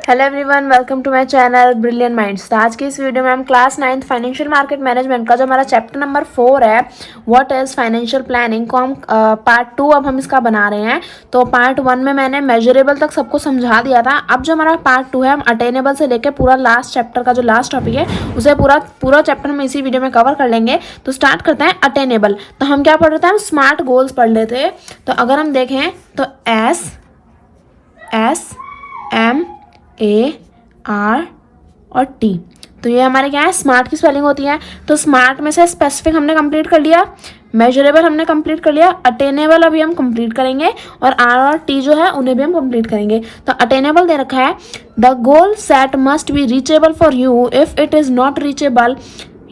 Hello everyone, welcome to my channel brilliant minds. तो आज की इस वीडियो में हम class 9th financial market management का जो हमारा चैप्टर नंबर 4 है, व्हाट इज फाइनेंशियल प्लानिंग को हम पार्ट 2 अब हम इसका बना रहे हैं। तो पार्ट 1 में मैंने मेजरेबल तक सबको समझा दिया था। अब जो हमारा पार्ट 2 है, हम अटेनेबल से लेकर पूरा लास्ट चैप्टर का जो लास्ट टॉपिक है उसे पूरा चैप्टर हम इसी वीडियो में कवर कर लेंगे। तो स्टार्ट करते हैं अटेनेबल। तो हम क्या पढ़ रहे थे, हम स्मार्ट गोल्स पढ़ रहे थे। तो अगर हम देखें तो SMART और T, तो ये हमारे क्या है, स्मार्ट की स्पेलिंग होती है। तो स्मार्ट में से स्पेसिफिक हमने कंप्लीट कर लिया, मेजरेबल हमने कंप्लीट कर लिया, अटेनेबल अभी हम कंप्लीट करेंगे और R और T जो है उन्हें भी हम कंप्लीट करेंगे। तो अटेनेबल दे रखा है, the goal set must be reachable for you, if it is not reachable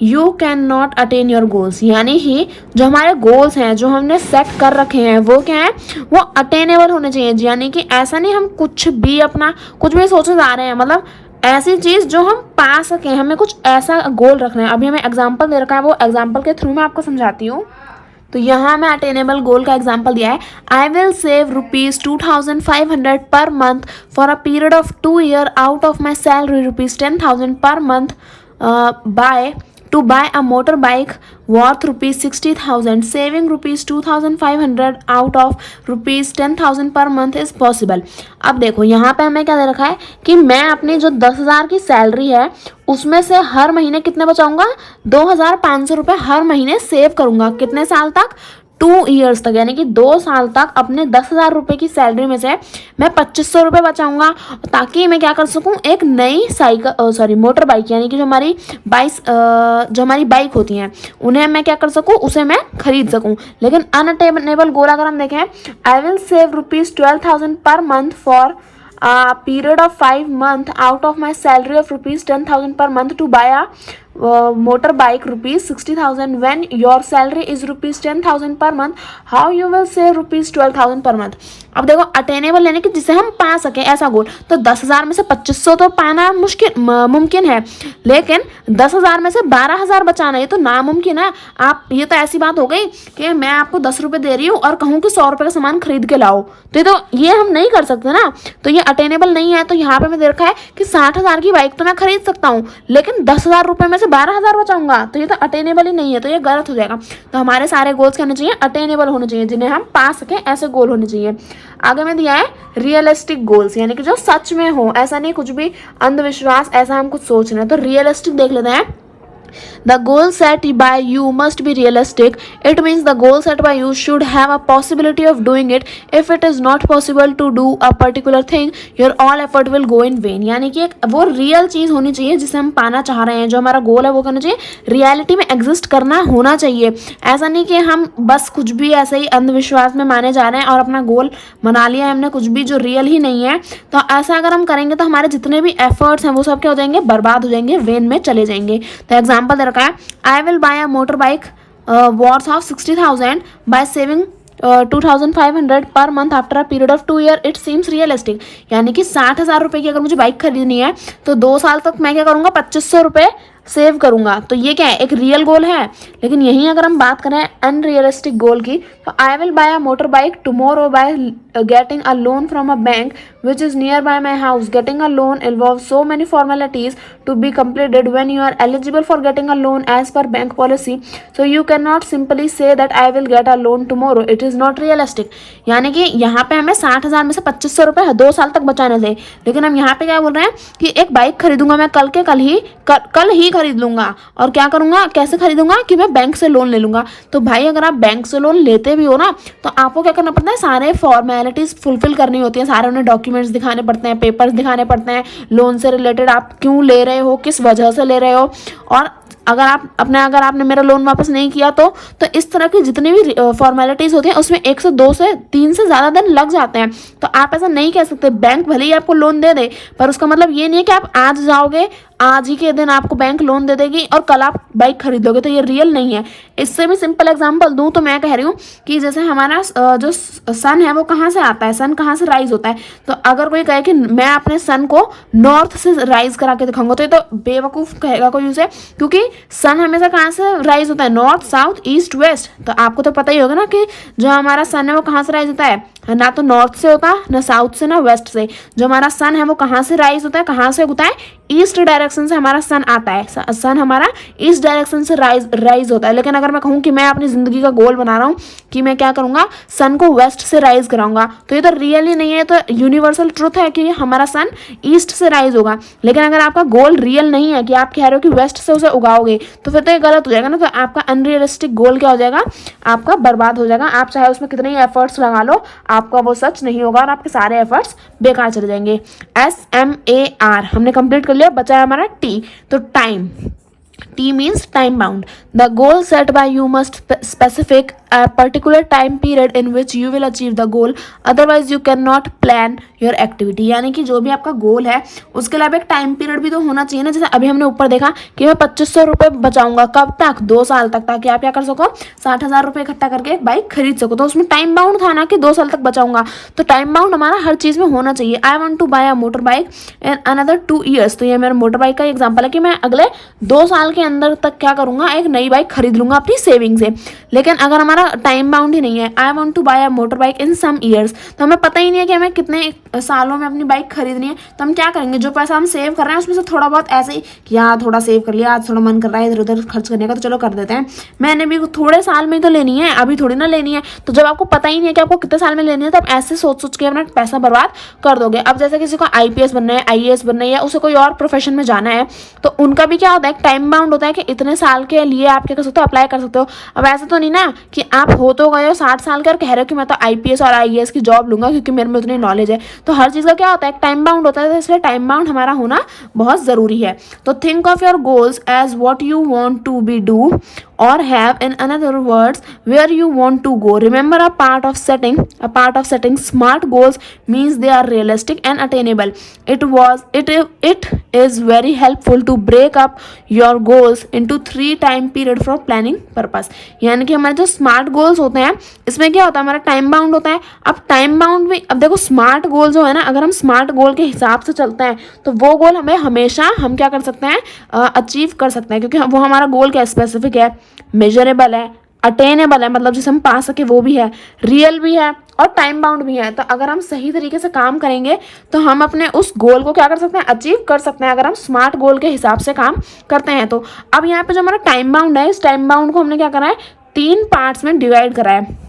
you can not attain your goals. यानी कि जो हमारे गोल्स हैं, जो हमने सेट कर रखे हैं, वो क्या है, वो अटेनेबल होने चाहिए। यानी कि ऐसा नहीं हम कुछ भी सोचे जा रहे हैं, मतलब ऐसी चीज़ जो हम पा सकें, हमें कुछ ऐसा गोल रखना है। अभी हमें एग्जाम्पल दे रखा है, वो एग्जाम्पल के थ्रू मैं आपको समझाती हूँ। तो यहाँ मैं अटेनेबल गोल का एग्जाम्पल दिया है, I will save ₹2,500 per month for a period of 2 years out of my salary ₹10,000 per month to buy a motorbike worth ₹60,000. Saving ₹2,500 out of ₹10,000 per month is possible. अब देखो यहाँ पे हमें क्या दे रखा है कि मैं अपनी जो 10,000 की सैलरी है उसमें से हर महीने कितने बचाऊंगा, 2,500 रुपये हर महीने सेव करूंगा। कितने साल तक? 2 years तक, यानी कि 2 साल तक अपने 10,000 रुपये की सैलरी में से मैं 2,500 रुपये बचाऊंगा, ताकि मैं क्या कर सकूं, एक नई मोटर बाइक, यानी कि जो हमारी बाइक होती हैं उन्हें मैं क्या कर सकूं, उसे मैं खरीद सकूं। लेकिन अनअटेनेबल गोल अगर हम देखें, I will save ₹12,000 per month for period of 5 months out of my salary of ₹10,000 per month to buy a motorbike ₹60,000. When your salary is ₹10,000 per month, how you will save ₹12,000 per month? अब देखो attainable यानी कि जिसे हम पा सके ऐसा गोल। तो 10,000 में से 2,500 तो पाना मुमकिन है, लेकिन 10,000 में से 12,000 बचाना ये तो नामुमकिन है। आप, ये तो ऐसी बात हो गई कि मैं आपको 10 रुपये दे रही हूँ और कहूँ कि 100 रुपये का सामान खरीद के लाओ, तो ये हम नहीं कर सकते ना। तो ये अटेनेबल नहीं है। तो यहाँ पे मैं दे रखा है कि 60,000 की बाइक तो मैं खरीद सकता हूँ, लेकिन 10,000 रुपये में से 12,000 बचाऊंगा, तो ये तो अटेनेबल ही नहीं है, तो ये गलत हो जाएगा। तो हमारे सारे गोल्स क्या होने चाहिए, अटेनेबल होने चाहिए, जिन्हें हम पा सकें, ऐसे गोल होने चाहिए। आगे में दिया है रियलिस्टिक गोल्स, यानी कि जो सच में हो, ऐसा नहीं कुछ भी अंधविश्वास ऐसा हम कुछ सोच रहे हैं। तो रियलिस्टिक देख लेते हैं। The goal set by you must be realistic. It means the goal set by you should have a possibility of doing it. If it is not possible to do a particular thing, your all effort will go in vain. यानी कि एक वो real चीज़ होनी चाहिए जिसे हम पाना चाह रहे हैं, जो हमारा गोल है वो करना चाहिए, रियलिटी में एग्जिस्ट करना होना चाहिए। ऐसा नहीं कि हम बस कुछ भी ऐसे ही अंधविश्वास में माने जा रहे हैं और अपना गोल बना लिया है हमने, कुछ भी जो रियल ही नहीं है। तो ऐसा अगर हम करेंगे तो हमारे जितने भी एफर्ट्स हैं वो सब क्या हो जाएंगे, बर्बाद हो जाएंगे, वेन में चले जाएंगे। तो एग्जाम्पल दे रखा है, I will buy a motor bike worth of 60,000 buy saving 2,500 per month after a period of 2 years. It seems realistic. यानी कि 60,000 रुपये की अगर मुझे बाइक खरीदनी है तो 2 साल तक मैं क्या करूँगा, 2,500 रुपये सेव करूँगा। तो ये क्या है, एक रियल गोल है। लेकिन यहीं अगर हम बात करें अनरियलिस्टिक गोल की, तो आई will buy a motor bike tomorrow by getting a loan from a bank which is nearby my house. Getting a loan involves so many formalities to be completed when you are eligible for getting a loan as per bank policy. So you cannot simply say that I will get a loan tomorrow. It is not realistic. यानी कि यहाँ पे हमें 60,000 में से 2,500 रुपये 2 साल तक बचाने थे, लेकिन हम यहाँ पे क्या बोल रहे हैं कि एक बाइक खरीदूंगा मैं कल ही खरीद लूंगा। और क्या करूंगा, कैसे खरीदूंगा, कि मैं बैंक से लोन ले लूंगा। तो भाई अगर आप बैंक से लोन लेते भी हो ना, तो आपको क्या करना पड़ता है, सारे फॉर्मेलिटीज फुलफिल करनी होती है, सारे उन्हें डॉक्यूमेंट्स दिखाने पड़ते हैं, पेपर्स दिखाने पड़ते हैं, लोन से रिलेटेड आप क्यों ले रहे हो, किस वजह से ले रहे हो, और अगर आपने मेरा लोन वापस नहीं किया तो इस तरह की जितनी भी फॉर्मेलिटीज़ होती हैं उसमें 1 से 2 से 3 से ज़्यादा दिन लग जाते हैं। तो आप ऐसा नहीं कह सकते, बैंक भले ही आपको लोन दे दे, पर उसका मतलब ये नहीं है कि आप आज जाओगे, आज ही के दिन आपको बैंक लोन दे देगी और कल आप बाइक खरीद लोगे। तो ये रियल नहीं है। इससे भी सिंपल एग्जांपल दूं तो मैं कह रही हूँ कि जैसे हमारा जो सन है वो कहाँ से आता है, सन कहाँ से राइज होता है। तो अगर कोई कहे कि मैं अपने सन को नॉर्थ से राइज करा के दिखाऊंगा, तो ये तो बेवकूफ़ कहेगा कोई उसे, क्योंकि सन हमेशा कहाँ से राइज होता है, नॉर्थ साउथ ईस्ट वेस्ट। तो आपको तो पता ही होगा ना कि जो हमारा सन है वो कहाँ से राइज होता है, ना तो नॉर्थ से होता है, ना साउथ से, ना वेस्ट से। जो हमारा सन है वो कहाँ से राइज होता है, कहाँ से उगता है, ईस्ट डायरेक्शन से हमारा सन आता है। सन हमारा ईस्ट डायरेक्शन से राइज होता है। लेकिन अगर मैं कहूँ कि मैं अपनी ज़िंदगी का गोल बना रहा हूँ कि मैं क्या करूँगा, सन को वेस्ट से राइज कराऊंगा, तो ये तो रियल ही नहीं है, तो यूनिवर्सल ट्रुथ है कि हमारा सन ईस्ट से राइज होगा। लेकिन अगर आपका गोल रियल नहीं है कि आप कह रहे हो कि वेस्ट से उसे उगाओगे, तो फिर तो ये गलत हो जाएगा ना। तो आपका अनरियलिस्टिक गोल क्या हो जाएगा, आपका बर्बाद हो जाएगा। आप चाहे उसमें कितने ही एफर्ट्स लगा लो, आपका वो सच नहीं होगा और आपके सारे एफर्ट्स बेकार चले जाएंगे। SMAR हमने कंप्लीट कर लिया, बचा है हमारा T। तो time, T means time bound. The goal set by you must specific a particular time period in which you will achieve the goal. Otherwise you cannot plan your activity. यानी कि जो भी आपका गोल है उसके लिए एक टाइम पीरियड भी तो होना चाहिए ना। जैसे अभी हमने ऊपर देखा कि मैं 2500 रुपये बचाऊंगा, कब तक, 2 साल तक, ताकि आप क्या कर सको, 60,000 रुपये इकट्ठा करके एक बाइक खरीद सको। तो उसमें टाइम बाउंड था ना कि 2 साल तक बचाऊंगा। तो टाइम बाउंड हमारा हर चीज़ में होना चाहिए। I want to buy a motor bike in another 2 years। तो ये मेरा मोटर बाइक का एग्जाम्पल है कि मैं अगले 2 साल के अंदर तक क्या करूंगा, एक नई बाइक खरीद लूंगा अपनी सेविंग से। लेकिन अगर हमारा टाइम बाउंड ही नहीं है, I want to buy a motor bike in some years, तो हमें पता ही नहीं है कि हमें कितने सालों में अपनी बाइक खरीदनी है, तो हम क्या करेंगे, जो पैसा हम सेव कर रहे हैं उसमें से थोड़ा बहुत ऐसे ही कि यार थोड़ा सेव कर लिया, आज थोड़ा मन कर रहा है इधर उधर खर्च करने का, तो चलो कर देते हैं। मैंने भी थोड़े साल में तो लेनी है, अभी थोड़ी ना लेनी है। तो जब आपको पता ही नहीं है कि आपको कितने साल में लेनी है, तो आप ऐसे सोच सोच के अपना पैसा बर्बाद कर दोगे। अब जैसे किसी को IPS बनना है, IAS बनना है, या उसे कोई और प्रोफेशन में जाना है, तो उनका भी क्या होता है, टाइम बाउंड होता है कि इतने साल के लिए आप क्या कर सकते हो, अप्लाई कर सकते हो। अब ऐसा तो नहीं ना कि आप हो तो गए हो 60 साल के और कह रहे हो कि मैं तो IPS और IAS की जॉब लूंगा क्योंकि मेरे में उतनी नॉलेज है। तो हर चीज़ का क्या होता है, टाइम बाउंड होता है। तो इसलिए टाइम बाउंड हमारा होना बहुत ज़रूरी है। तो think of your goals as what you want to be do or have in another words where you want to go. Remember, a part of setting smart goals means they are realistic and attainable. It is very helpful to break up your goals into 3 time period for planning purpose. यानी कि हमारे जो smart goals होते हैं इसमें क्या होता है, हमारा टाइम बाउंड होता है। अब टाइम बाउंड में, अब देखो स्मार्ट गोल जो है ना, अगर हम स्मार्ट गोल के हिसाब से चलते हैं तो वो गोल हमें हमेशा हम क्या कर सकते हैं, अचीव कर सकते हैं, क्योंकि वो हमारा गोल क्या स्पेसिफिक है, मेजरेबल है, अटेनेबल है, मतलब जिसे हम पा सके वो भी है, रियल भी है और टाइम बाउंड भी है। तो अगर हम सही तरीके से काम करेंगे तो हम अपने उस गोल को क्या कर सकते हैं, अचीव कर सकते हैं, अगर हम स्मार्ट गोल के हिसाब से काम करते हैं। तो अब यहाँ पे जो हमारा टाइम बाउंड है, इस टाइम बाउंड को हमने क्या करा है, 3 पार्ट्स में डिवाइड करा है।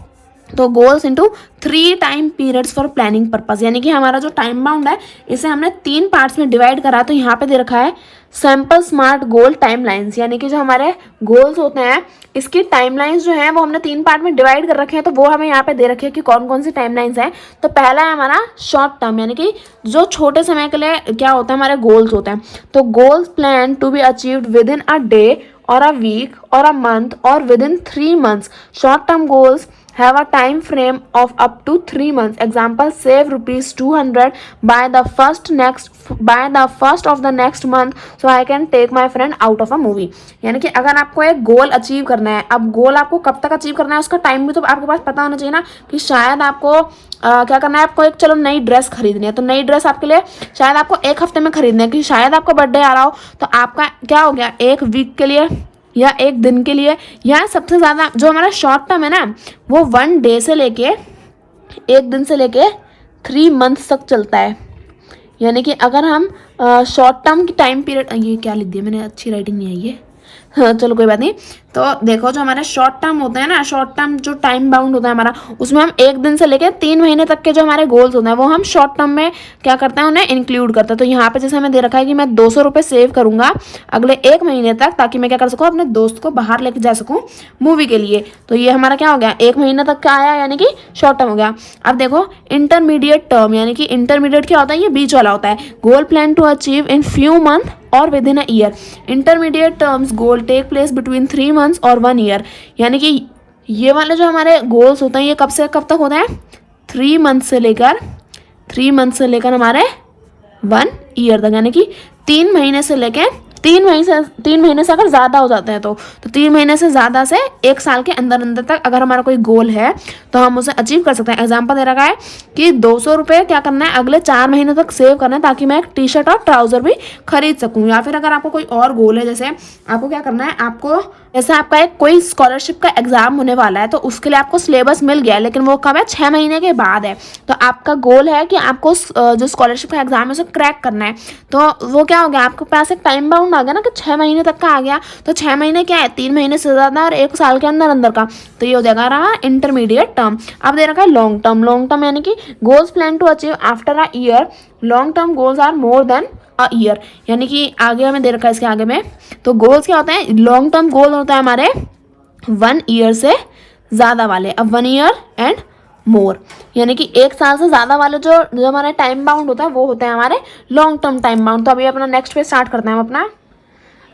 तो goals into 3 time periods for planning purpose, यानी कि हमारा जो टाइम बाउंड है इसे हमने 3 पार्ट्स में डिवाइड करा। तो यहाँ पे दे रखा है सैम्पल स्मार्ट गोल टाइमलाइंस, यानी कि जो हमारे गोल्स होते हैं इसकी टाइमलाइंस जो है वो हमने 3 पार्ट में डिवाइड कर रखे हैं। तो वो हमें यहाँ पे दे रखे हैं कि कौन कौन सी टाइमलाइंस हैं। तो पहला है हमारा शॉर्ट टर्म, यानी कि जो छोटे समय के लिए क्या होता है, हमारे गोल्स होते हैं। तो goals plan to be achieved within a day or a week or a month or within 3 months. Short term goals have a time frame of up to 3 months. Example, save ₹200 by the first of the next month so I can take my friend out of a movie. यानी कि अगर आपको एक goal achieve करना है, अब गोल आपको कब तक अचीव करना है उसका टाइम भी तो आपके पास पता होना चाहिए ना, कि शायद आपको क्या करना है, आपको एक चलो नई ड्रेस खरीदनी है, तो नई ड्रेस आपके लिए शायद आपको 1 हफ्ते में खरीदनी है, कि शायद आपका बर्थडे आ रहा हो, तो आपका क्या हो गया, 1 वीक के लिए या 1 दिन के लिए, या सबसे ज़्यादा जो हमारा शॉर्ट टर्म है ना वो 1 डे से लेके 1 दिन से लेके 3 मंथ्स तक चलता है। यानी कि अगर हम शॉर्ट टर्म की टाइम पीरियड, ये क्या लिख दिया मैंने, अच्छी राइटिंग नहीं आई है, हाँ चलो कोई बात नहीं। तो देखो जो हमारे शॉर्ट टर्म होते हैं ना, शॉर्ट टर्म जो टाइम बाउंड होता है हमारा, उसमें हम 1 दिन से लेकर 3 महीने तक के जो हमारे गोल्स होते हैं वो हम शॉर्ट टर्म में क्या करते हैं, उन्हें इंक्लूड करते हैं। तो यहाँ पे जैसे हमें दे रखा है कि मैं 200 रुपये सेव करूंगा अगले 1 महीने तक, ताकि मैं क्या कर सकूँ, अपने दोस्त को बाहर लेके जा सकूँ मूवी के लिए। तो ये हमारा क्या हो गया, 1 महीने तक का आया, यानी कि शॉर्ट टर्म हो गया। अब देखो इंटरमीडिएट टर्म, यानी कि इंटरमीडिएट क्या होता है, ये बीच वाला होता है। Goal plan to achieve in few month और within a year. Intermediate terms goal take place between 3 months और 1 ईयर, यानी कि ये वाले जो हमारे गोल्स होते हैं ये कब से कब तक होते हैं, 3 मंथ से लेकर हमारे 1 ईयर तक, यानी कि 3 महीने से लेकर तीन महीने से अगर ज़्यादा हो जाते हैं तो 3 महीने से ज़्यादा से 1 साल के अंदर अंदर तक अगर हमारा कोई गोल है तो हम उसे अचीव कर सकते हैं। एग्जाम्पल दे रखा है कि 200 रुपये क्या करना है, अगले 4 महीने तक सेव करना है ताकि मैं एक टी शर्ट और ट्राउज़र भी खरीद सकूँ। या फिर अगर आपको कोई और गोल है, जैसे आपको क्या करना है, आपको जैसे आपका एक कोई स्कॉलरशिप का एग्जाम होने वाला है तो उसके लिए आपको सिलेबस मिल गया है, लेकिन वो कब है, 6 महीने के बाद है। तो आपका गोल है कि आपको जो स्कॉलरशिप का एग्जाम है उसे क्रैक करना है। तो वो क्या हो गया, आपके पास एक टाइम बाउंड आ गया ना कि 6 महीने तक का आ गया। तो 6 महीने क्या है, 3 महीने से ज़्यादा और 1 साल के अंदर अंदर का। तो ये हो जाएगा रहा इंटरमीडिएट टर्म। अब दे रखा है लॉन्ग टर्म। लॉन्ग टर्म यानी कि goals plan to achieve after a year. Long term goals are more than a year, यानी कि आगे हमें दे रखा है इसके आगे में। तो गोल्स क्या होते हैं, लॉन्ग टर्म गोल होता है हमारे 1 ईयर से ज़्यादा वाले। अब 1 ईयर एंड मोर यानी कि 1 साल से ज़्यादा वाले जो हमारा टाइम बाउंड होता है वो होते हैं हमारे लॉन्ग टर्म टाइम बाउंड। तो अभी अपना नेक्स्ट पे स्टार्ट करते हैं हम अपना।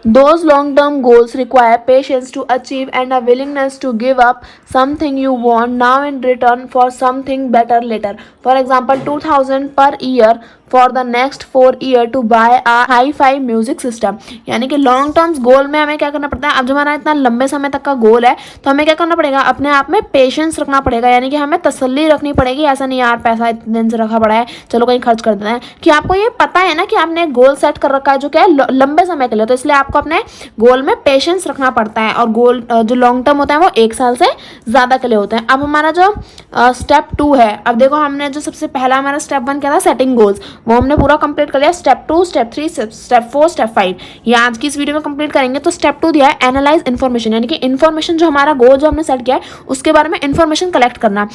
Those long-term goals require patience to achieve and a willingness to give up something you want now in return for something better later. For example, 2000 per year for the next 4 year to buy a hi-fi music system. यानी कि long terms goal में हमें क्या करना पड़ता है, अब जो हमारा इतना लंबे समय तक का गोल है तो हमें क्या करना पड़ेगा, अपने आप में पेशेंस रखना पड़ेगा। यानी कि हमें तसल्ली रखनी पड़ेगी, ऐसा नहीं यार पैसा इतने दिन से रखा पड़ा है चलो कहीं खर्च कर देना है। कि आपको ये पता है ना कि आपने एक गोल सेट कर रखा है जो क्या है लंबे समय के लिए, तो इसलिए आपको अपने गोल में पेशेंस रखना पड़ता है। और गोल जो लॉन्ग टर्म होता है वो 1 साल से ज़्यादा के लिए होते हैं। अब हमारा जो स्टेप 2 है, अब देखो हमने जो सबसे पहला हमारा स्टेप 1 क्या था, सेटिंग गोल्स, वो हमने पूरा कंप्लीट कर लिया। स्टेप 2, स्टेप 3, स्टेप 4, स्टेप 5 ये आज की इस वीडियो में कंप्लीट करेंगे। तो स्टेप 2 दिया है एनालाइज इन्फॉर्मेशन, यानी कि इन्फॉर्मेशन जो हमारा गोल जो हमने सेट किया है उसके बारे में इन्फॉर्मेशन कलेक्ट करना।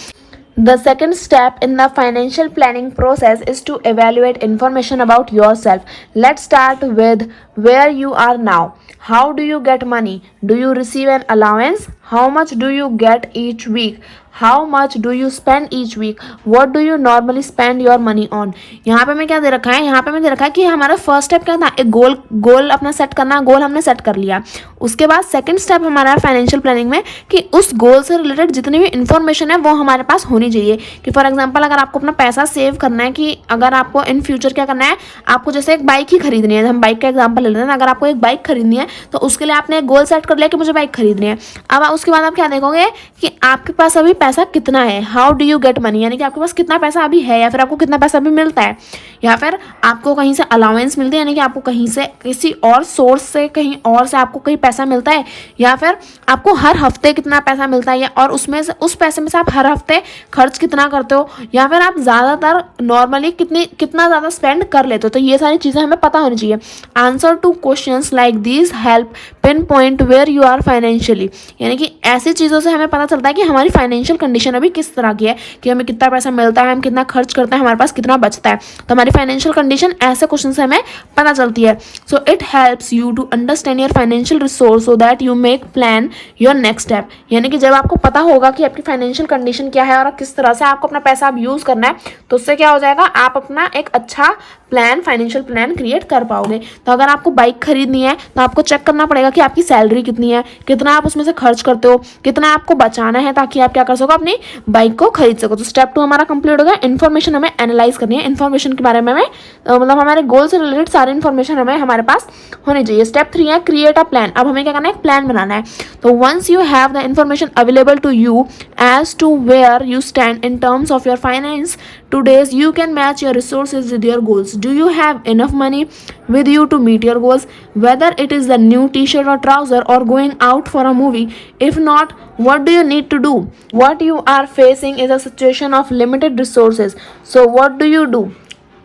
The second step in the financial planning process is to evaluate information about yourself. Let's start with where you are now. How do you get money? Do you receive an allowance? How much do you get each week? How much do you spend each week? What do you normally spend your money on? यहाँ पे मैं क्या दे रखा है, यहाँ पे मैं दे रखा है कि हमारा फर्स्ट स्टेप क्या था, एक गोल अपना सेट करना। गोल हमने सेट कर लिया। उसके बाद सेकंड स्टेप हमारा फाइनेंशियल प्लानिंग में कि उस गोल से रिलेटेड जितनी भी इंफॉर्मेशन है वो हमारे पास होनी चाहिए। कि फॉर एग्जांपल अगर आपको अपना पैसा सेव करना है, कि अगर आपको इन फ्यूचर क्या करना है, आपको जैसे एक बाइक ही खरीदनी है, हम बाइक का एग्जाम्पल ले लेते हैं। अगर आपको एक बाइक खरीदनी है तो उसके लिए आपने एक गोल सेट कर लिया कि मुझे बाइक खरीदनी है। अब उसके बाद आप क्या देखोगे कि आपके पास अभी पैसा कितना है, how do you get money, यानी कि आपके पास कितना पैसा अभी है, या फिर आपको कितना पैसा अभी मिलता है, या फिर आपको कहीं से अलाउंस मिलती है, यानी कि आपको कहीं से किसी और सोर्स से कहीं और से आपको कहीं पैसा मिलता है, या फिर आपको हर हफ्ते कितना पैसा मिलता है, और उसमें से उस पैसे में से आप हर हफ्ते खर्च कितना करते हो, या फिर आप ज़्यादातर नॉर्मली कितना ज़्यादा स्पेंड कर लेते हो। तो ये सारी चीज़ें हमें पता होनी चाहिए। Answer to questions like these help pinpoint where you are financially, यानी कि ऐसी चीज़ों से हमें पता चलता है कि हमारी फाइनेंशियल कंडीशन अभी किस तरह की है, कि हमें कितना पैसा मिलता है, हम कितना खर्च करते हैं, हमारे पास कितना बचता है। तो हमारी फाइनेंशियल कंडीशन ऐसे क्वेश्चन से हमें पता चलती है। So it helps you to understand your financial resource so that you make plan your next step, यानी कि जब आपको पता होगा कि आपकी फाइनेंशियल कंडीशन क्या है और किस तरह से आपको अपना पैसा अब यूज़ करना है, तो उससे क्या हो जाएगा, आप अपना एक अच्छा फाइनेंशियल प्लान क्रिएट कर पाओगे। तो अगर आपको बाइक खरीदनी है तो आपको चेक करना पड़ेगा कि आपकी सैलरी कितनी है, कितना आप उसमें से खर्च करते हो, कितना आपको बचाना है, ताकि आप क्या कर सको, अपनी बाइक को खरीद सको। तो स्टेप 2 हमारा कंप्लीट हो गया। इन्फॉर्मेशन हमें एनालाइज करनी है, इन्फॉर्मेशन के बारे में हमें मतलब हमारे गोल से रिलेटेड सारी इन्फॉर्मेशन हमारे पास होनी चाहिए। स्टेप 3 है क्रिएट अ प्लान। अब हमें क्या करना है, एक प्लान बनाना है। तो once you have the information available to you as to where you stand in terms of your finance today's, you can match your resources with your goals. Do you have enough money with you to meet your goals, whether it is the new t-shirt or trouser or going out for a movie? If not, what do you need to do? What you are facing is a situation of limited resources, so what do you do?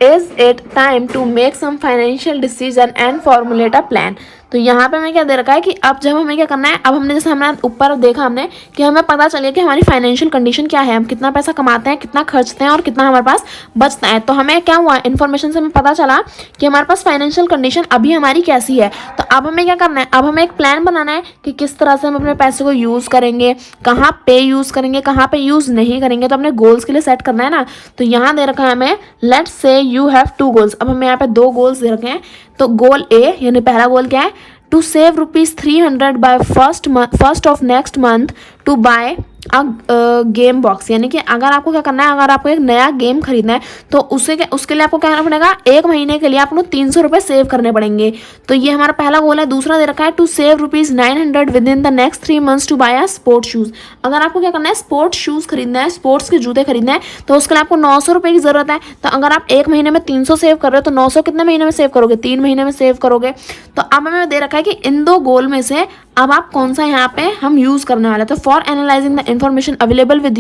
Is it time to make some financial decision and formulate a plan? तो यहाँ पे हमें क्या दे रखा है कि अब जब हमें क्या करना है, अब हमने जैसे हमने ऊपर देखा हमने कि हमें पता चलिए कि हमारी फाइनेंशियल कंडीशन क्या है, हम कितना पैसा कमाते हैं, कितना खर्चते हैं और कितना हमारे पास बचता है। तो हमें क्या हुआ, इन्फॉर्मेशन से हमें पता चला कि हमारे पास फाइनेंशियल कंडीशन अभी हमारी कैसी है। तो अब हमें क्या करना है, अब हमें एक प्लान बनाना है कि किस तरह से हम अपने पैसे को यूज़ करेंगे, कहाँ पे यूज़ करेंगे, कहाँ पे यूज़ नहीं करेंगे। तो अपने गोल्स के लिए सेट करना है ना। तो यहाँ दे रखा है हमें, let's say you have 2 goals. अब हमें यहाँ पे 2 गोल्स दे रखे हैं। तो गोल ए यानी पहला गोल क्या है, to save ₹300 by first of next month to buy game box, यानी कि अगर आपको क्या करना है, अगर आपको एक नया गेम खरीदना है तो उसके लिए आपको क्या करना पड़ेगा, 1 महीने के लिए आपको 300 रुपये सेव करने पड़ेंगे। तो ये हमारा पहला गोल है। दूसरा दे रखा है to save ₹900 within the next 3 months to buy a sports shoes. अगर आपको क्या करना है, स्पोर्ट्स शूज़ खरीदना है, स्पोर्ट्स के जूते खरीदना है, तो उसके लिए आपको 900 रुपये की जरूरत है। तो अगर आप 1 महीने में 300 सेव कर रहे हो तो 900 कितने महीने में सेव करोगे, 3 महीने में सेव करोगे। तो अब हमें दे रखा है कि इन 2 गोल में से अब आप कौन सा यहाँ पे हम यूज़ करने वाले हैं। तो for analysing the information available with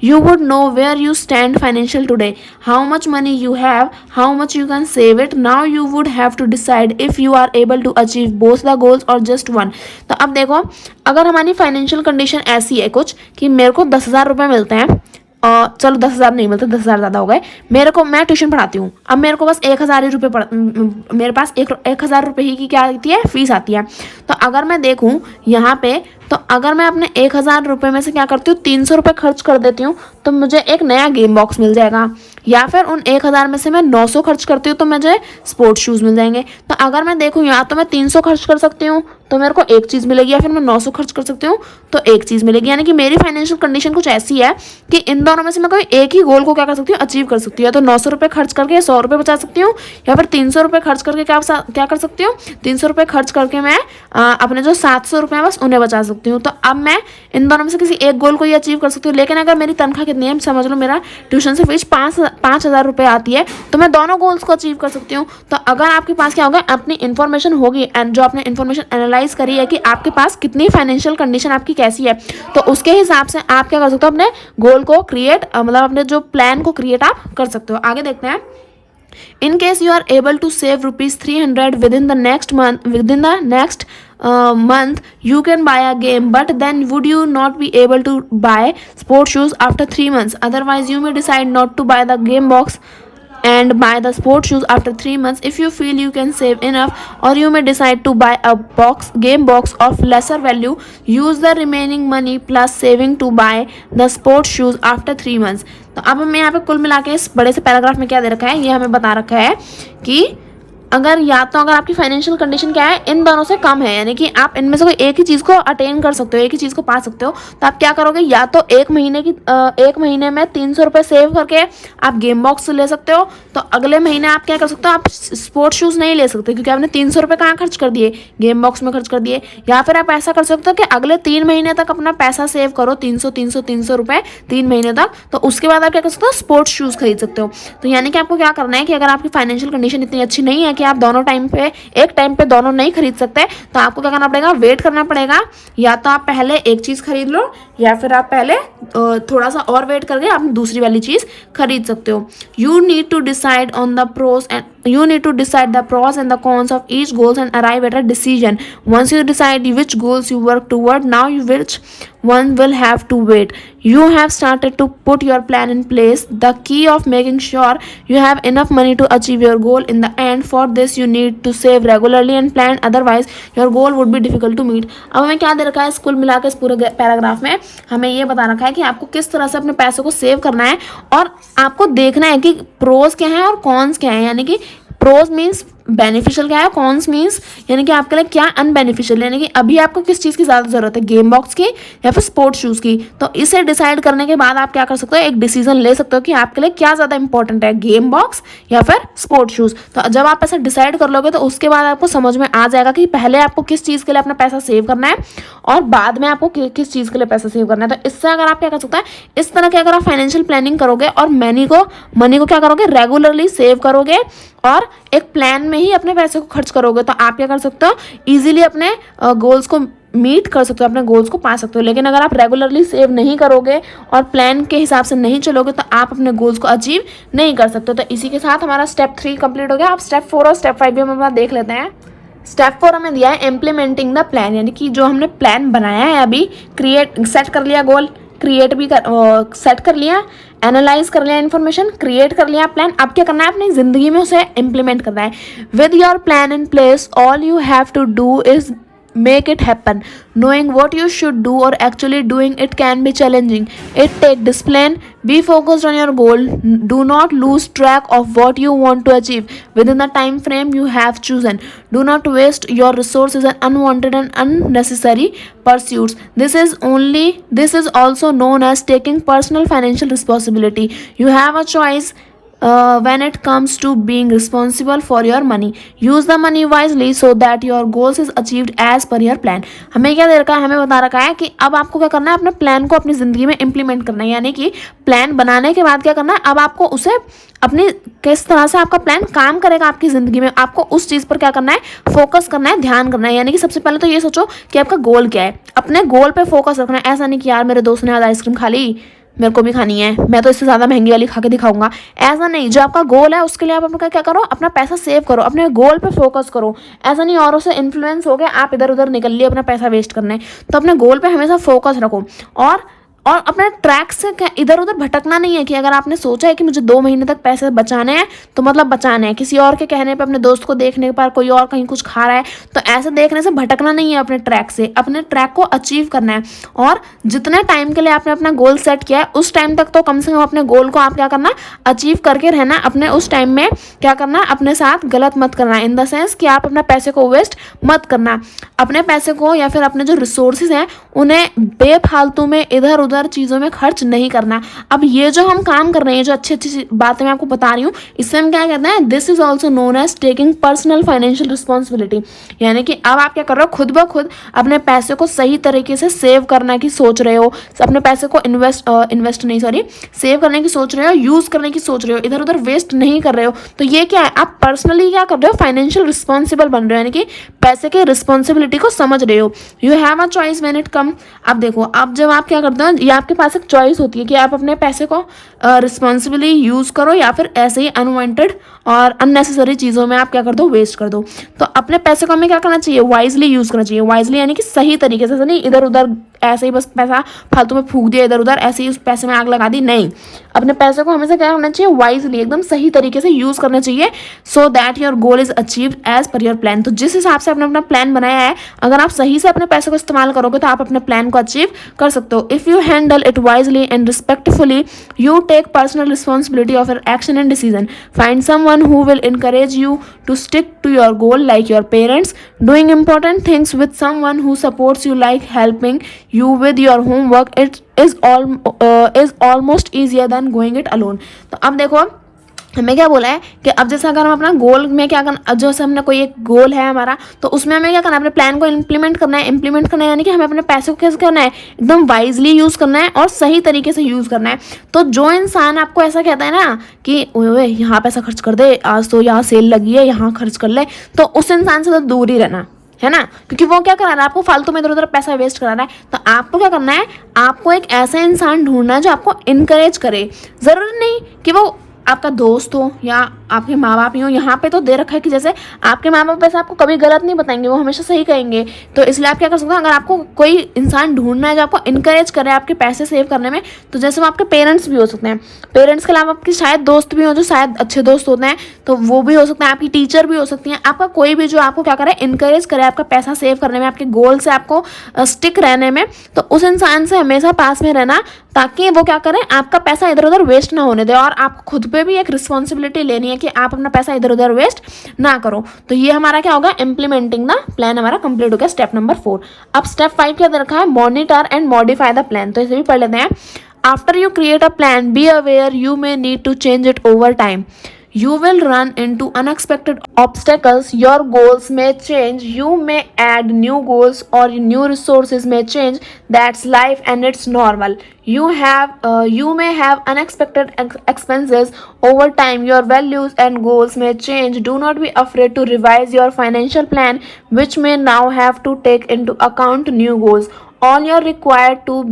you would know where you stand financial today, how much money you have, how much you can save it. Now you would have to decide if you are able to achieve both the goals or just one. तो अब देखो, अगर हमारी financial condition ऐसी है कुछ कि मेरे को 10,000 रुपये मिलते हैं, चलो 10,000 नहीं मिलते, 10,000 ज़्यादा हो गए। मैं ट्यूशन पढ़ाती हूँ, अब मेरे को बस 1,000 ही रुपये मेरे पास 1,000 रुपये ही की क्या आती है, फीस आती है। तो अगर मैं देखूँ यहाँ पे, तो अगर मैं अपने 1,000 रुपये में से क्या करती हूँ, 300 रुपये खर्च कर देती हूँ तो मुझे एक नया गेम बॉक्स मिल जाएगा। या फिर उन 1,000 में से मैं 900 खर्च करती हूँ तो मुझे स्पोर्ट्स शूज़ मिल जाएंगे। तो अगर मैं देखूँ, या तो मैं 300 खर्च कर सकती हूँ तो मेरे को एक चीज़ मिलेगी, या फिर मैं 900 खर्च कर सकती हूँ तो एक चीज़ मिलेगी। यानी कि मेरी फाइनेंशियल कंडीशन कुछ ऐसी है कि इन दोनों में से मैं कोई एक ही गोल को क्या कर सकती हूँ, अचीव कर सकती हूँ। या तो 900 रुपये खर्च करके 100 रुपये बचा सकती हूँ, या फिर 300 रुपये खर्च करके क्या कर सकती हूँ, 300 रुपये खर्च करके मैं अपने जो 700 रुपये बस उन्हें बचा सकती हूँ। तो अब मैं इन दोनों में से किसी एक गोल को ही अचीव कर सकती हूँ। लेकिन अगर मेरी तनख्वाह कितनी है, समझ लो मेरा ट्यूशन से फीस 5,000 रुपये आती है, तो मैं दोनों गोल्स को अचीव कर सकती हूँ। तो अगर आपके पास क्या होगा, अपनी इन्फॉर्मेशन होगी एंड जो आपने इन्फॉर्मेशन एनालाइज करी है कि आपके पास कितनी फाइनेंशियल कंडीशन आपकी कैसी है, तो उसके हिसाब से आप क्या कर सकते हो, अपने गोल को क्रिएट, मतलब अपने जो प्लान को क्रिएट आप कर सकते हो। आगे देखते हैं। In case you are able to save ₹300 within the next month, you can buy a game. But then would you not be able to buy sports shoes after 3 months? Otherwise, you may decide not to buy the game box and buy the sports shoes after 3 months if you feel you can save enough, or you may decide to buy a game box of lesser value. Use the remaining money plus saving to buy the sports shoes after 3 months. तो अब हमें यहाँ पे कुल मिला के इस बड़े से पैराग्राफ में क्या दे रखा है, ये हमें बता रखा है कि अगर आपकी फाइनेंशियल कंडीशन क्या है, इन दोनों से कम है, यानी कि आप इनमें से कोई एक ही चीज़ को अटेन कर सकते हो, एक ही चीज़ को पा सकते हो, तो आप क्या करोगे, या तो 1 महीने में 300 रुपये सेव करके आप गेम बॉक्स ले सकते हो। तो अगले महीने आप क्या कर सकते हो, आप स्पोर्ट्स शूज़ नहीं ले सकते क्योंकि आपने 300 रुपये कहाँ खर्च कर दिए, गेम बॉक्स में खर्च कर दिए। या फिर आप ऐसा कर सकते हो कि अगले 3 महीने तक अपना पैसा सेव करो, 300 रुपये 3 महीने तक, तो उसके बाद आप क्या कर सकते हो, स्पोर्ट्स शूज़ खरीद सकते हो। तो यानी कि आपको क्या करना है कि अगर आपकी फाइनेंशियल कंडीशन इतनी अच्छी नहीं है कि आप एक टाइम पे दोनों नहीं खरीद सकते, तो आपको क्या करना पड़ेगा, वेट करना पड़ेगा। या तो आप पहले एक चीज़ खरीद लो, या फिर आप पहले थोड़ा सा और वेट करके आप दूसरी वाली चीज़ खरीद सकते हो। You need to decide the pros and the cons of each goals and arrive at a decision. Once you decide which goals you work toward, now which one will have to wait. You have started to put your plan in place. The key of making sure you have enough money to achieve your goal in the end. For this you need to save regularly and plan, otherwise your goal would be difficult to meet. अब हमें क्या दे रखा है, school मिला के इस पूरे पैराग्राफ में हमें ये बता रखा है कि आपको किस तरह से अपने पैसों को सेव करना है, और आपको देखना है कि प्रोज क्या है और कॉन्स क्या है। यानी कि प्रोज मीन्स बेनिफिशियल क्या है, कॉन्स मीन्स यानी कि आपके लिए क्या अनबेनिफिशियल, यानी कि अभी आपको किस चीज़ की ज़्यादा ज़रूरत है, गेम बॉक्स की या फिर स्पोर्ट्स शूज़ की। तो इसे डिसाइड करने के बाद आप क्या कर सकते हो, एक डिसीजन ले सकते हो कि आपके लिए क्या ज़्यादा इंपॉर्टेंट है, गेम बॉक्स या फिर स्पोर्ट्स शूज़। तो जब आप ऐसा डिसाइड कर लोगे तो उसके बाद आपको समझ में आ जाएगा कि पहले आपको किस चीज़ के लिए अपना पैसा सेव करना है और बाद में आपको किस चीज़ के लिए पैसा सेव करना है। तो इससे अगर आप क्या कर सकते हैं, इस तरह की अगर आप फाइनेंशियल प्लानिंग करोगे और मनी को क्या करोगे, रेगुलरली सेव करोगे और एक प्लान में ही अपने पैसे को खर्च करोगे, तो आप क्या कर सकते हो, इजीली अपने गोल्स को मीट कर सकते हो, अपने गोल्स को पा सकते हो। लेकिन अगर आप रेगुलरली सेव नहीं करोगे और प्लान के हिसाब से नहीं चलोगे तो आप अपने गोल्स को अचीव नहीं कर सकते। तो इसी के साथ हमारा स्टेप 3 कंप्लीट हो गया। अब स्टेप 4 और स्टेप 5 भी हम अपना देख लेते हैं। स्टेप 4 हमें दिया है इम्प्लीमेंटिंग द प्लान, यानी कि जो हमने प्लान बनाया है, अभी सेट कर लिया गोल, सेट कर लिया, एनालाइज कर लिया इन्फॉर्मेशन, क्रिएट कर लिया प्लान। अब क्या करना है, अपनी जिंदगी में उसे इम्प्लीमेंट करना है। With your plan in place, all you have to do is make it happen. Knowing what you should do or actually doing it can be challenging. It takes discipline. Be focused on your goal. Do not lose track of what you want to achieve within the time frame you have chosen. Do not waste your resources on unwanted and unnecessary pursuits. This is also known as taking personal financial responsibility. You have a choice when it comes to being responsible for your money. Use the money wisely so that your goals is achieved as per your plan. हमें क्या दे रखा है, हमें बता रखा है कि अब आपको क्या करना है, अपने प्लान को अपनी ज़िंदगी में इम्प्लीमेंट करना है। यानी कि प्लान बनाने के बाद क्या करना है, अब आपको उसे अपनी किस तरह से आपका प्लान काम करेगा आपकी ज़िंदगी में, आपको उस चीज़ पर क्या करना है, फोकस करना है, ध्यान करना है। यानी कि सबसे पहले तो ये सोचो कि आपका गोल क्या है, अपने गोल पे फोकस रखना है। ऐसा नहीं कि यार मेरे दोस्त ने आज आइसक्रीम खा ली, मेरे को भी खानी है, मैं तो इससे ज़्यादा महंगी वाली खा के दिखाऊंगा। ऐसा नहीं, जो आपका गोल है उसके लिए आप अपना क्या करो, अपना पैसा सेव करो, अपने गोल पे फोकस करो। ऐसा नहीं औरों से इन्फ्लुएंस हो गए आप इधर उधर निकल लिए अपना पैसा वेस्ट करने। तो अपने गोल पे हमेशा फोकस रखो और अपने ट्रैक से इधर उधर भटकना नहीं है कि अगर आपने सोचा है कि मुझे 2 महीने तक पैसे बचाने हैं तो मतलब बचाने हैं, किसी और के कहने पे, अपने दोस्त को देखने पर कोई और कहीं कुछ खा रहा है तो ऐसे देखने से भटकना नहीं है अपने ट्रैक से। अपने ट्रैक को अचीव करना है और जितने टाइम के लिए आपने अपना गोल सेट किया है उस टाइम तक तो कम से कम अपने गोल को आप क्या करना, अचीव करके रहना। अपने उस टाइम में क्या करना, अपने साथ गलत मत करना, इन द सेंस कि आप अपने पैसे को वेस्ट मत करना। अपने पैसे को या फिर अपने जो रिसोर्सेज हैं उन्हें बेफालतू में इधर उधर चीज़ों में खर्च नहीं करना। अब ये जो हम काम कर रहे हैं, जो अच्छी अच्छी बातें मैं आपको बता रही हूँ, इससे हम क्या कहते हैं, this is also known as taking personal financial responsibility. यानी कि अब आप क्या कर रहे हो, खुद ब खुद अपने पैसे को सही तरीके से सेव करने की सोच रहे हो, अपने पैसे को सेव करने की सोच रहे हो, यूज करने की सोच रहे हो, इधर उधर वेस्ट नहीं कर रहे हो। तो ये क्या है, आप पर्सनली क्या कर रहे हो, फाइनेंशियल रिस्पॉन्सिबल बन रहे हो, यानी कि पैसे के रिस्पॉन्सिबिलिटी को समझ रहे हो। You have a choice when it come. अब देखो, अब जब आप क्या करते हो, ये आपके पास एक चॉइस होती है कि आप अपने पैसे को रिस्पॉन्सिबली यूज़ करो या फिर ऐसे ही अनवांटेड और अननेसेसरी चीज़ों में आप क्या कर दो, वेस्ट कर दो। तो अपने पैसे को हमें क्या करना चाहिए, वाइजली यूज़ करना चाहिए। वाइजली यानी कि सही तरीके से, नहीं इधर उधर ऐसे ही बस पैसा फालतू में फूक दिया, इधर उधर ऐसे ही उस पैसे में आग लगा दी, नहीं। अपने पैसे को हमेशा क्या करना चाहिए, वाइजली एकदम सही तरीके से यूज़ करना चाहिए, so that your goal is achieved as per your plan. तो जिस हिसाब से आपने अपना प्लान बनाया है, अगर आप सही से अपने पैसे को इस्तेमाल करोगे तो आप अपने प्लान को अचीव कर सकते हो। If you handle it wisely and respectfully, you take personal responsibility of your action and decision. Find someone who will encourage you to stick to your goal, like your parents. Doing important things with someone who supports you, like helping you with your homework, it is almost easier than going it alone. तो अब देखो हमें क्या बोला है कि अब जैसे अगर हम अपना गोल में क्या करना, जैसे हमने कोई एक गोल है हमारा, तो उसमें हमें क्या करना है, अपने प्लान को इम्प्लीमेंट करना है यानी कि हमें अपने पैसे को कैसे करना है, एकदम वाइजली यूज़ करना है और सही तरीके से यूज़ करना है। तो जो इंसान आपको ऐसा कहता है ना कि ओए यहाँ पैसा खर्च कर दे, आज तो यहाँ सेल लगी है, यहाँ खर्च कर ले, तो उस इंसान से तो दूर ही रहना है ना, क्योंकि वो क्या करा रहा है, आपको फालतू में इधर उधर पैसा वेस्ट करा रहा है। तो आपको क्या करना है, आपको एक ऐसा इंसान ढूंढना है जो आपको इनकरेज करे। ज़रूरी नहीं कि वो आपका दोस्त हो या आपके माँ बाप ही हो। यहाँ पे तो दे रखा है कि जैसे आपके माँ बाप वैसे आपको कभी गलत नहीं बताएंगे, वो हमेशा सही कहेंगे। तो इसलिए आप क्या कर सकते हो, अगर आपको कोई इंसान ढूंढना है जो आपको इनकरेज करे आपके पैसे सेव करने में, तो जैसे वो आपके पेरेंट्स भी हो सकते हैं, पेरेंट्स के अलावा आपके शायद दोस्त भी हो जो शायद अच्छे दोस्त होते हैं, तो वो भी हो सकते हैं, आपकी टीचर भी हो सकती हैं, आपका कोई भी जो आपको क्या करे, इनकरेज करे आपका पैसा सेव करने में, आपके गोल से आपको स्टिक रहने में। तो उस इंसान से हमेशा पास में रहना, ताकि वो क्या करें, आपका पैसा इधर उधर वेस्ट ना होने दे। और आपको खुद पे भी एक रिस्पॉन्सिबिलिटी लेनी है कि आप अपना पैसा इधर उधर वेस्ट ना करो। तो ये हमारा क्या होगा, इम्प्लीमेंटिंग द प्लान हमारा कंप्लीट हो गया, स्टेप नंबर 4। अब स्टेप 5 क्या दे रखा है, monitor and modify the plan. तो इसे भी पढ़ लेते हैं। After you create a plan, be aware you may need to change it over time. You will run into unexpected obstacles. Your goals may change. You may add new goals or new resources may change. That's life and it's normal. You may have unexpected expenses over time. Your values and goals may change. Do not be afraid to revise your financial plan, which may now have to take into account new goals. All you're required to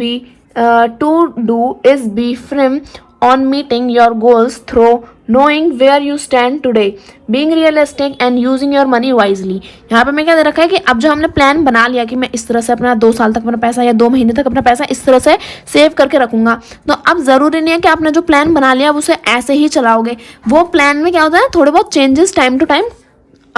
do is be firm on meeting your goals through knowing where you stand today, being realistic and using your money wisely. यहाँ पे मैं क्या दे रखा है कि अब जो हमने प्लान बना लिया कि मैं इस तरह से अपना 2 साल तक अपना पैसा या 2 महीने तक अपना पैसा इस तरह से सेव करके रखूंगा, तो अब ज़रूरी नहीं है कि आपने जो प्लान बना लिया उसे ऐसे ही चलाओगे। वो प्लान में क्या होता है, थोड़े बहुत चेंजेस टाइम टू टाइम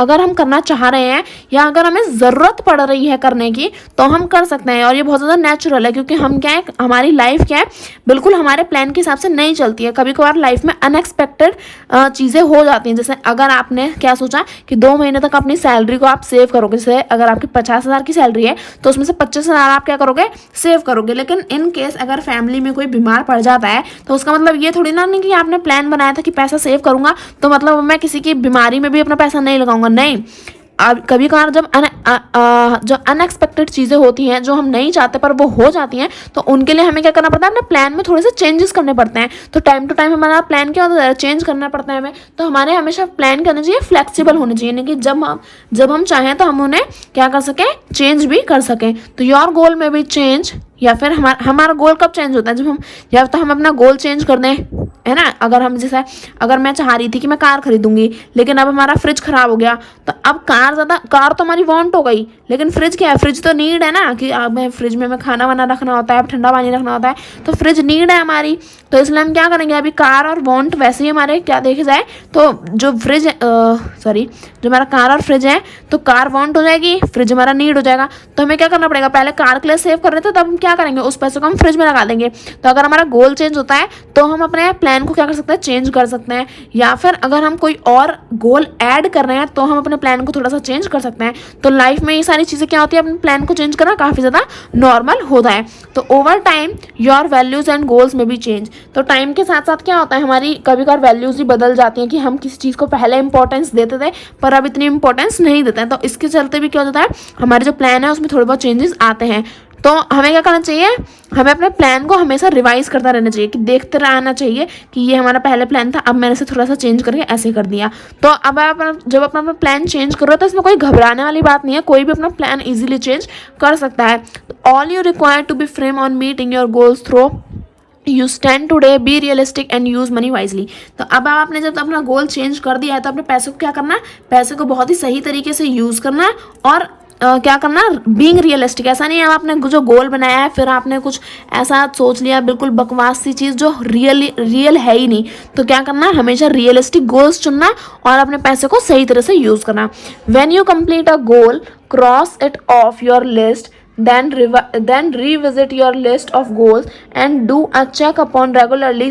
अगर हम करना चाह रहे हैं या अगर हमें ज़रूरत पड़ रही है करने की तो हम कर सकते हैं। और ये बहुत ज़्यादा नेचुरल है, क्योंकि हम क्या है, हमारी लाइफ क्या है, बिल्कुल हमारे प्लान के हिसाब से नहीं चलती है। कभी कभार लाइफ में अनएक्सपेक्टेड चीज़ें हो जाती हैं। जैसे अगर आपने क्या सोचा कि 2 महीने तक अपनी सैलरी को आप सेव करोगे, जैसे अगर आपकी 50,000 की सैलरी है तो उसमें से 25,000 आप क्या करोगे, सेव करोगे। लेकिन इन केस अगर फैमिली में कोई बीमार पड़ जाता है तो उसका मतलब ये थोड़ी ना नहीं कि आपने प्लान बनाया था कि पैसा सेव करूंगा तो मतलब मैं किसी की बीमारी में भी अपना पैसा नहीं लगाऊंगा। नहीं, अब कभी कभार जब जो अनएक्सपेक्टेड चीज़ें होती हैं जो हम नहीं चाहते पर वो हो जाती हैं, तो उनके लिए हमें क्या करना पड़ता है, अपने प्लान में थोड़े से चेंजेस करने पड़ते हैं। तो टाइम टू टाइम हमारा प्लान क्या होता है, चेंज करना पड़ता है हमें। तो हमारे हमेशा प्लान करना चाहिए फ्लेक्सिबल होने चाहिए, यानी कि जब हम चाहें तो हम उन्हें क्या कर सकें, चेंज भी कर सकें। तो योर गोल में भी चेंज, या फिर हमारा गोल कब चेंज होता है, जब हम या तो हम अपना गोल चेंज कर दें, है ना। अगर हम जैसे अगर मैं चाह रही थी कि मैं कार खरीदूंगी, लेकिन अब हमारा फ्रिज खराब हो गया, तो अब कार तो हमारी वांट हो गई, लेकिन फ्रिज क्या है, फ्रिज तो नीड है ना, कि अब फ्रिज में हमें खाना वाना रखना होता है, ठंडा पानी रखना होता है, तो फ्रिज नीड है हमारी। तो इसलिए हम क्या करेंगे, अभी कार और वांट वैसे ही हमारे क्या देखे जाए तो जो फ्रिज जो हमारा कार और फ्रिज है, तो कार वांट हो जाएगी, फ्रिज हमारा नीड हो जाएगा। तो हमें क्या करना पड़ेगा, पहले कार के लिए सेव कर रहे थे, तब हम क्या करेंगे, उस पैसे को हम फ्रिज में लगा देंगे। तो अगर हमारा गोल चेंज होता है तो हम अपने प्लान को क्या कर सकते हैं, चेंज कर सकते हैं। या फिर अगर हम कोई और गोल ऐड कर रहे हैं तो हम अपने प्लान को थोड़ा सा चेंज कर सकते हैं। तो लाइफ में ये सारी चीज़ें क्या होती है, अपने प्लान को चेंज करना काफ़ी ज़्यादा नॉर्मल होता है। तो over time your values and goals में भी चेंज। तो टाइम के साथ साथ क्या होता है, हमारी कभी कभार वैल्यूज़ ही बदल जाती हैं, कि हम किसी चीज़ को पहले इंपॉर्टेंस देते थे पर अब इतनी इंपॉर्टेंस नहीं देते हैं। तो इसके चलते भी क्या होता है, हमारे जो प्लान है उसमें थोड़े बहुत चेंजेस आते हैं। तो हमें क्या करना चाहिए, हमें अपने प्लान को हमेशा रिवाइज करता रहना चाहिए, कि देखते रहना चाहिए कि ये हमारा पहले प्लान था, अब मैंने इसे थोड़ा सा चेंज करके ऐसे कर दिया। तो अब आप जब अपना प्लान चेंज करो तो इसमें कोई घबराने वाली बात नहीं है, कोई भी अपना प्लान इजीली चेंज कर सकता है। All you require to be frame on meeting your goals through you stand today, be realistic and use money wisely. तो अब आपने जब अपना गोल चेंज कर दिया है तो अपने पैसे को क्या करना है, पैसे को बहुत ही सही तरीके से यूज़ करना है। और क्या करना, बीइंग रियलिस्टिक। ऐसा नहीं है आपने जो गोल बनाया है फिर आपने कुछ ऐसा सोच लिया बिल्कुल बकवास सी चीज़ जो रियल है ही नहीं। तो क्या करना, हमेशा रियलिस्टिक गोल्स चुनना और अपने पैसे को सही तरह से यूज़ करना। When you complete a goal, cross it of your list, then revisit your list of goals and do a check upon regularly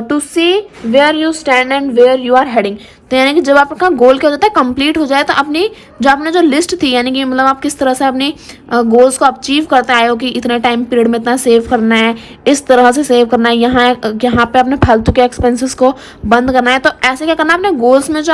to see where you stand and where you are heading। तो यानी कि जब आपका गोल क्या हो जाता है, complete हो जाए, तो अपनी आपने जो लिस्ट थी, यानी कि मतलब आप किस तरह से अपनी गोल्स को अचीव करते आए हो, कि इतने टाइम पीरियड में इतना सेव करना है, इस तरह से सेव करना है, यहाँ पे अपने फालतू के एक्सपेंसेस को बंद करना है। तो ऐसे क्या करना है, अपने गोल्स में जो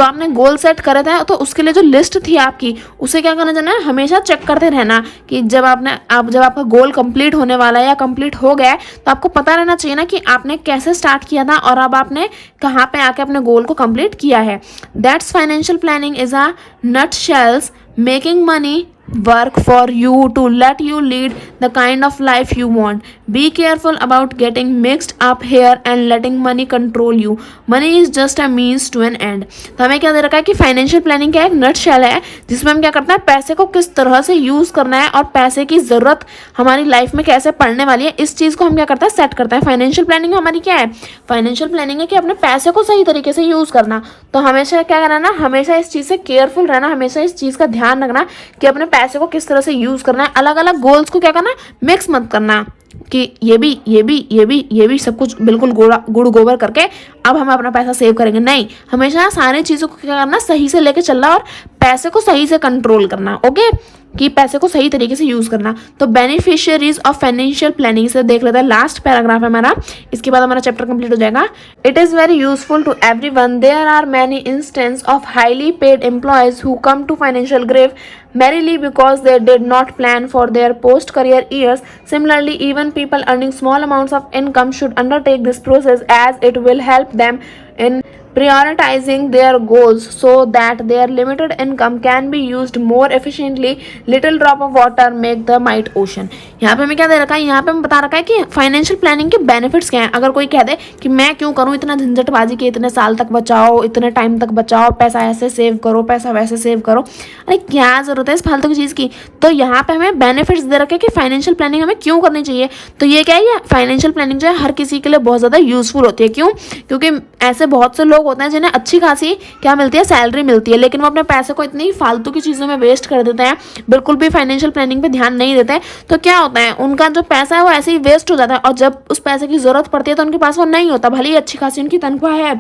आपने गोल सेट करे थे तो उसके लिए जो लिस्ट थी आपकी, उसे क्या करना चाहिए, हमेशा चेक करते रहना कि जब आपका गोल कंप्लीट होने वाला है या कंप्लीट हो गया है तो आपको पता रहना चाहिए ना कि आपने कैसे स्टार्ट किया था और अब आपने कहाँ पे आके अपने गोल को कंप्लीट किया है। That's financial planning is a nutshells, making money work for you to let you lead the kind of life you want. Be careful about getting mixed up here and letting money control you. Money is just a means to an end. तो हमें क्या दे रखा है कि financial planning क्या है, एक नटशेल है जिसमें हम क्या करते हैं, पैसे को किस तरह से यूज़ करना है और पैसे की ज़रूरत हमारी लाइफ में कैसे पड़ने वाली है, इस चीज़ को हम क्या करते हैं, सेट करते हैं। फाइनेंशियल प्लानिंग हमारी क्या है, फाइनेंशियल प्लानिंग है कि अपने पैसे को सही तरीके से यूज़ करना। तो हमेशा क्या करना ना, हमेशा इस चीज़ से केयरफुल रहना, हमेशा इस चीज़ का ध्यान रखना कि अपने पैसे को किस तरह से यूज करना है। अलग अलग गोल्स को क्या करना, मिक्स मत करना कि ये भी सब कुछ बिल्कुल गुड़ गोबर करके अब हम अपना पैसा सेव करेंगे। नहीं, हमेशा सारी चीज़ों को क्या करना, सही से लेके चलना और पैसे को सही से कंट्रोल करना। ओके, कि पैसे को सही तरीके से यूज़ करना। तो बेनिफिशियरीज ऑफ फाइनेंशियल प्लानिंग से देख लेते हैं, लास्ट पैराग्राफ है हमारा, इसके बाद हमारा चैप्टर कंप्लीट हो जाएगा। It is very useful to everyone. There are many instances of highly paid employees who come to financial grief merely because they did not plan for their post-career years. Similarly, even people earning small amounts of income should undertake this process as it will help them in prioritizing their goals so that their limited income can be used more efficiently. Little drop of water make the mighty ocean. यहाँ पे हमें क्या दे रखा है, यहाँ पे हमें बता रखा है कि फाइनेंशियल प्लानिंग के बेनिफिट्स क्या हैं। अगर कोई कह दे कि मैं क्यों करूँ इतना झंझटबाजी के, इतने साल तक बचाओ, इतने टाइम तक बचाओ, पैसा ऐसे सेव करो, पैसा वैसे सेव करो, अरे क्या ज़रूरत है इस फालतू की चीज़ की। तो यहाँ पे हमें बेनिफिट्स दे रखे हैं कि फाइनेंशियल प्लानिंग हमें क्यों करनी चाहिए। तो ये क्या है, फाइनेंशियल प्लानिंग जो है हर किसी के लिए बहुत ज़्यादा यूजफुल होती है। क्यों? क्योंकि ऐसे बहुत से लोग होते हैं जिन्हें अच्छी खासी क्या मिलती है, सैलरी मिलती है, लेकिन वो अपने पैसे को इतनी फालतू की चीज़ों में वेस्ट कर देते हैं, बिल्कुल भी फाइनेंशियल प्लानिंग पे ध्यान नहीं देते। तो क्या होता है, उनका जो पैसा है वो ऐसे ही वेस्ट हो जाता है, और जब उस पैसे की जरूरत पड़ती है तो उनके पास वो नहीं होता। भले ही अच्छी खासी उनकी तनख्वाह है,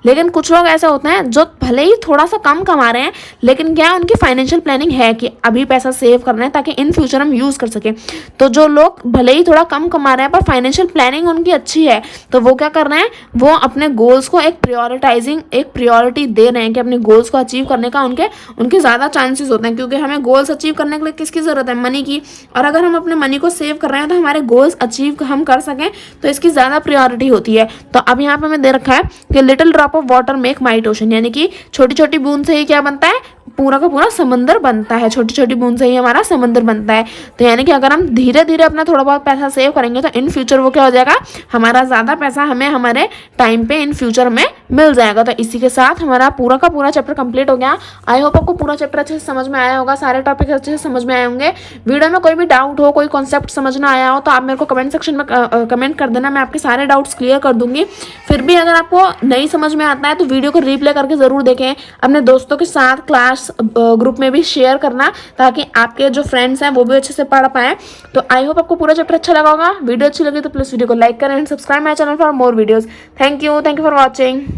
लेकिन कुछ लोग ऐसे होते हैं जो भले ही थोड़ा सा कम कमा रहे हैं, लेकिन क्या उनकी फाइनेंशियल प्लानिंग है कि अभी पैसा सेव करना है ताकि इन फ्यूचर हम यूज़ कर सकें। तो जो लोग भले ही थोड़ा कम कमा रहे हैं पर फाइनेंशियल प्लानिंग उनकी अच्छी है, तो वो क्या कर रहे हैं, वो अपने गोल्स को एक प्रायोरिटी दे रहे हैं कि अपने गोल्स को अचीव करने का उनके ज़्यादा चांसेस होते हैं, क्योंकि हमें गोल्स अचीव करने के लिए किसकी ज़रूरत है, मनी की। और अगर हम अपने मनी को सेव कर रहे हैं तो हमारे गोल्स अचीव हम कर सकें, तो इसकी ज़्यादा प्रायोरिटी होती है। तो अब यहाँ पे हमें दे रखा है कि little drop of water make might ocean, यानी कि छोटी छोटी बूंद से ही क्या बनता है, पूरा का पूरा समंदर बनता है। छोटी छोटी बूंद से ही हमारा समंदर बनता है। तो यानी कि अगर हम धीरे धीरे अपना थोड़ा बहुत पैसा सेव करेंगे तो इन फ्यूचर वो क्या हो जाएगा, हमारा ज़्यादा पैसा हमें हमारे टाइम पे इन फ्यूचर में मिल जाएगा। तो इसी के साथ हमारा पूरा का पूरा चैप्टर कंप्लीट हो गया। आई होप आपको पूरा चैप्टर अच्छे से समझ में आया होगा, सारे टॉपिक अच्छे से समझ में आए होंगे। वीडियो में कोई भी डाउट हो, कोई कॉन्सेप्ट समझ ना आया हो, तो आप मेरे को कमेंट सेक्शन में कमेंट कर देना, मैं आपके सारे डाउट्स क्लियर कर दूंगी। फिर भी अगर आपको नहीं समझ में आता है तो वीडियो को रिप्ले करके ज़रूर देखें, अपने दोस्तों के साथ क्लास ग्रुप में भी शेयर करना, ताकि आपके जो फ्रेंड्स हैं वो भी अच्छे से पढ़ पाएं। तो आई होप आपको पूरा चैप्टर अच्छा लगा होगा। वीडियो अच्छी लगी तो प्लीज़ वीडियो को लाइक करें and subscribe my channel for more videos. Thank you for watching.